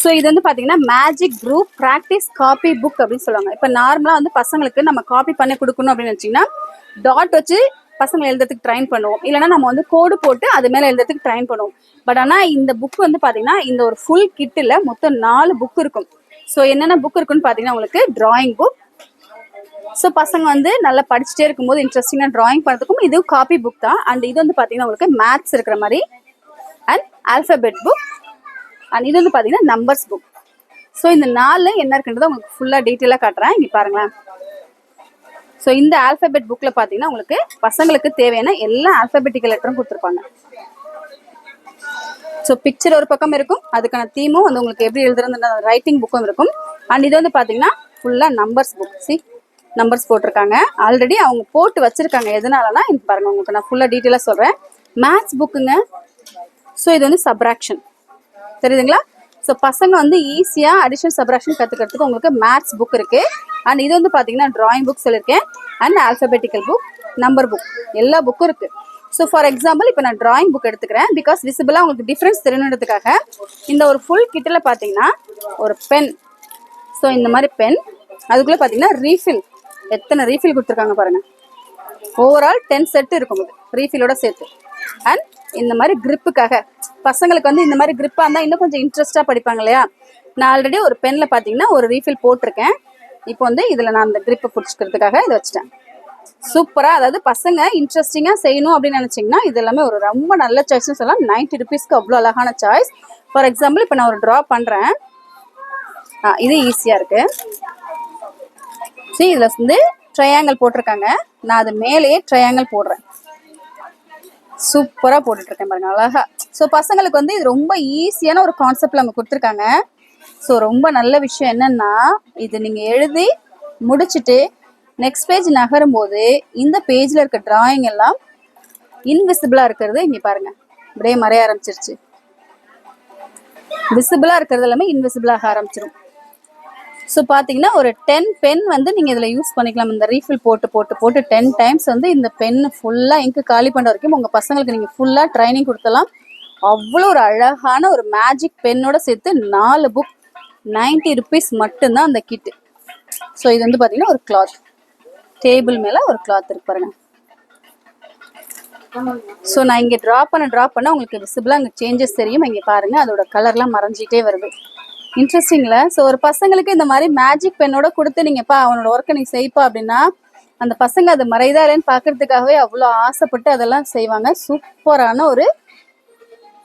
So இது வந்து பார்த்தீங்கன்னா magic group practice copy book அப்படின்னு சொல்லுவாங்க. இப்போ நார்மலாக வந்து பசங்களுக்கு நம்ம காப்பி பண்ணி கொடுக்கணும் அப்படின்னு வச்சிங்கன்னா டாட் வச்சு பசங்களை எழுதுறதுக்கு ட்ரைன் பண்ணுவோம், இல்லைனா நம்ம வந்து கோடு போட்டு அது மேலே எழுதுறதுக்கு ட்ரைன் பண்ணுவோம். பட் ஆனால் இந்த புக் வந்து பார்த்தீங்கன்னா இந்த ஒரு ஃபுல் கிட்டில் மொத்தம் 4 புக் இருக்கும். ஸோ என்னென்ன புக் இருக்குன்னு பார்த்தீங்கன்னா உங்களுக்கு டிராயிங் புக். ஸோ பசங்க வந்து நல்லா படிச்சுட்டே இருக்கும்போது இன்ட்ரெஸ்டிங்காக டிராயிங் பண்ணுறதுக்கும் இது காப்பி புக் தான். அண்ட் இது வந்து பார்த்தீங்கன்னா உங்களுக்கு மேத்ஸ் இருக்கிற மாதிரி அண்ட் ஆல்ஃபபெட் புக். அண்ட் இது வந்து பார்த்தீங்கன்னா நம்பர்ஸ் புக். ஸோ இந்த 4 என்ன இருக்குன்றதை உங்களுக்கு ஃபுல்லாக டீட்டெயிலாக காட்டுறேன், இங்கே பாருங்களேன். ஸோ இந்த ஆல்ஃபபெட் புக்கில் பார்த்தீங்கன்னா உங்களுக்கு பசங்களுக்கு தேவையான எல்லா ஆல்ஃபபெட்டிக்கல் லெட்டரும் கொடுத்துருப்பாங்க. ஸோ பிக்சர் ஒரு பக்கம் இருக்கும், அதுக்கான தீமும் வந்து உங்களுக்கு எப்படி எழுதுறது ரைட்டிங் புக்கும் இருக்கும். அண்ட் இது வந்து பார்த்தீங்கன்னா ஃபுல்லாக நம்பர்ஸ் புக். நம்பர்ஸ் போட்டிருக்காங்க ஆல்ரெடி, அவங்க போட்டு வச்சிருக்காங்க. எதனாலனா இது பாருங்க, உங்களுக்கு நான் ஃபுல்லாக டீட்டெயிலாக சொல்கிறேன். மேத்ஸ் புக்குங்க. ஸோ இது வந்து சப்ராக்ஷன், தெரியுதுங்களா? ஸோ பசங்க வந்து ஈஸியாக அடிஷன் சப்ராக்ஷன் கற்றுக்கிறதுக்கு உங்களுக்கு மேத்ஸ் புக் இருக்குது. அண்ட் இது வந்து பார்த்தீங்கன்னா ட்ராயிங் புக் சொல்லியிருக்கேன், and alphabetical book, number book, எல்லா புக்கும் இருக்குது. ஸோ ஃபார் எக்ஸாம்பிள் இப்போ நான் ட்ராயிங் புக் எடுத்துக்கிறேன், பிகாஸ் விசிபிளாக உங்களுக்கு டிஃப்ரென்ஸ் தெரியணுன்றதுக்காக. இந்த ஒரு ஃபுல் கிட்டில் பார்த்தீங்கன்னா ஒரு பென். ஸோ இந்த மாதிரி பென், அதுக்குள்ளே பார்த்தீங்கன்னா ரீஃபில், எத்தனை ரீஃபில் கொடுத்துருக்காங்க பாருங்கள். ஓவரால் 10 செட்டு இருக்கும் இது ரீஃபிலோட சேர்த்து. அண்ட் இந்த மாதிரி கிரிப்புக்காக பசங்களுக்கு வந்து இந்த மாதிரி கிரிப்பாக இருந்தால் இன்னும் கொஞ்சம் இன்ட்ரெஸ்ட்டாக படிப்பாங்க இல்லையா. நான் ஆல்ரெடி ஒரு பெனில் பார்த்தீங்கன்னா ஒரு ரீஃபில் போட்டிருக்கேன். இப்போ வந்து இதில் நான் அந்த கிரிப்பை பிடிச்சிக்கிறதுக்காக இதை வச்சுட்டேன். சூப்பராக, அதாவது பசங்க இன்ட்ரெஸ்டிங்காக செய்யணும் அப்படின்னு நினச்சிங்கன்னா இது எல்லாமே ஒரு ரொம்ப நல்ல சாய்ஸ்னு சொல்லலாம். 90 ருபீஸ்க்கு அவ்வளோ அழகான சாய்ஸ். ஃபார் எக்ஸாம்பிள் இப்போ நான் ஒரு ட்ரா பண்ணுறேன், இது ஈஸியாக இருக்குது. சரி, இதில் வந்து ட்ரையாங்கிள் போட்டிருக்காங்க, நான் அது மேலேயே ட்ரையாங்கிள் போடுறேன். சூப்பராக போட்டுட்ருக்கேன் பாருங்க, அழகா. ஸோ பசங்களுக்கு வந்து இது ரொம்ப ஈஸியான ஒரு கான்செப்டில் அவங்க கொடுத்துருக்காங்க. ஸோ ரொம்ப நல்ல விஷயம் என்னென்னா, இது நீங்கள் எழுதி முடிச்சுட்டு நெக்ஸ்ட் பேஜ் நகரும் போது இந்த பேஜில் இருக்க டிராயிங் எல்லாம் இன்விசிபிளாக இருக்கிறது இங்கே பாருங்கள் அப்படியே மறைய ஆரம்பிச்சிருச்சு. விசிபிளாக இருக்கிறது எல்லாமே இன்விசிபிளாக ஆரம்பிச்சிடும். ஸோ பார்த்தீங்கன்னா ஒரு 10 பென் வந்து நீங்கள் இதில் யூஸ் பண்ணிக்கலாம். இந்த ரீஃபில் போட்டு போட்டு போட்டு 10 டைம்ஸ் வந்து இந்த பென்னு ஃபுல்லாக இங்கு காலி பண்ணுற வரைக்கும் உங்கள் பசங்களுக்கு நீங்கள் ஃபுல்லாக ட்ரைனிங் கொடுத்தலாம். அவ்வளோ ஒரு அழகான ஒரு மேஜிக் பென்னோட சேர்த்து 4 புக், 90 ருபீஸ் மட்டும்தான் அந்த கிட்டு. ஸோ இது வந்து பார்த்தீங்கன்னா ஒரு கிளாத், டேபிள் மேலே ஒரு கிளாத் இருக்கு பாருங்க. ஸோ நான் இங்கே ட்ரா பண்ண உங்களுக்கு விசிபிளாக அங்கே சேஞ்சஸ் தெரியும். இங்கே பாருங்கள், அதோட கலர்லாம் மறைஞ்சிட்டே வருது. இன்ட்ரெஸ்டிங்ல. ஸோ ஒரு பசங்களுக்கு இந்த மாதிரி மேஜிக் பென்னோட கொடுத்து நீங்கப்பா அவனோட ஒர்க்கை நீ செய்ப்பா அப்படின்னா அந்த பசங்க அதை மறைதா இல்லைன்னு பார்க்கறதுக்காகவே அவ்வளோ ஆசைப்பட்டு அதெல்லாம் செய்வாங்க. சூப்பரான ஒரு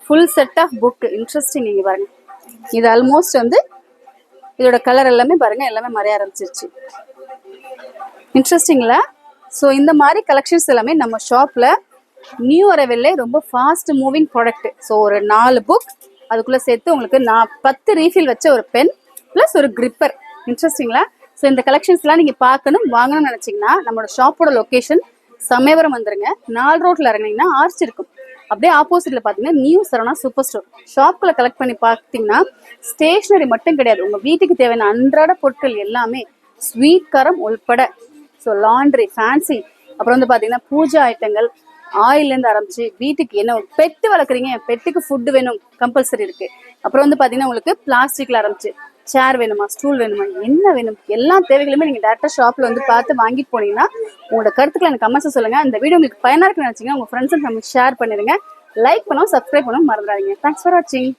full set of book. Interesting. இங்கே பாருங்க, இது ஆல்மோஸ்ட் வந்து இதோட கலர் எல்லாமே பாருங்க, எல்லாமே மறைய ஆரம்பிச்சிருச்சு. இன்ட்ரெஸ்டிங்ல. ஸோ இந்த மாதிரி கலெக்ஷன்ஸ் எல்லாமே நம்ம ஷாப்பில் நியூ அரைவல்லே ரொம்ப ஃபாஸ்ட் மூவிங் ப்ராடக்ட். ஸோ ஒரு 4 புக், அதுக்குள்ளே சேர்த்து உங்களுக்கு 10 ரீஃபில் வச்ச ஒரு பென் ப்ளஸ் ஒரு கிரிப்பர். இன்ட்ரெஸ்டிங்களா? ஸோ இந்த கலெக்ஷன்ஸ்லாம் நீங்கள் பார்க்கணும், வாங்கணும்னு நினச்சிங்கன்னா நம்மளோட ஷாப்போட லொக்கேஷன் சமயபுரம் வந்துருங்க. 4 ரோட்டில் இறங்கினீங்கன்னா ஆர்ச் இருக்கும், அப்படியே ஆப்போசிட்டில் பார்த்தீங்கன்னா நியூ சரவணா சூப்பர் ஸ்டோர். ஷாப்பில் கலெக்ட் பண்ணி பார்த்தீங்கன்னா ஸ்டேஷ்னரி மட்டும் கிடையாது, உங்கள் வீட்டுக்கு தேவையான அன்றாட பொருட்கள் எல்லாமே ஸ்வீட் காரம் உள்பட. ஸோ லாண்ட்ரி, ஃபேன்சி, அப்புறம் வந்து பார்த்தீங்கன்னா பூஜா ஐட்டங்கள், ஆயிலேருந்து ஆரம்பிச்சு வீட்டுக்கு என்ன பெட்டு வளர்க்குறீங்க, பெட்டுக்கு ஃபுட்டு வேணும் கம்பல்சரி இருக்குது. அப்புறம் வந்து பார்த்தீங்கன்னா உங்களுக்கு பிளாஸ்டிக்கில் ஆரம்பிச்சு சேர் வேணுமா, ஸ்டூல் வேணுமா, என்ன வேணும், எல்லா தேவைகளுமே நீங்கள் டேரெக்டாக ஷாப்பில் வந்து பார்த்து வாங்கிட்டு போனீங்கன்னா உங்களோட கருத்துக்களை எனக்கு கமெண்ட்ஸை சொல்லுங்கள். இந்த வீடியோ உங்களுக்கு பயனாக இருக்குன்னு நினச்சிங்கன்னா உங்கள் ஃப்ரெண்ட்ஸ் அண்ட் ஃபேமிலி ஷேர் பண்ணிடுங்க. லைக் பண்ணவும் சப்ஸ்கிரைப் பண்ணவும் மறந்துடாதீங்க. தேங்க்ஸ் ஃபார் வாட்சிங்.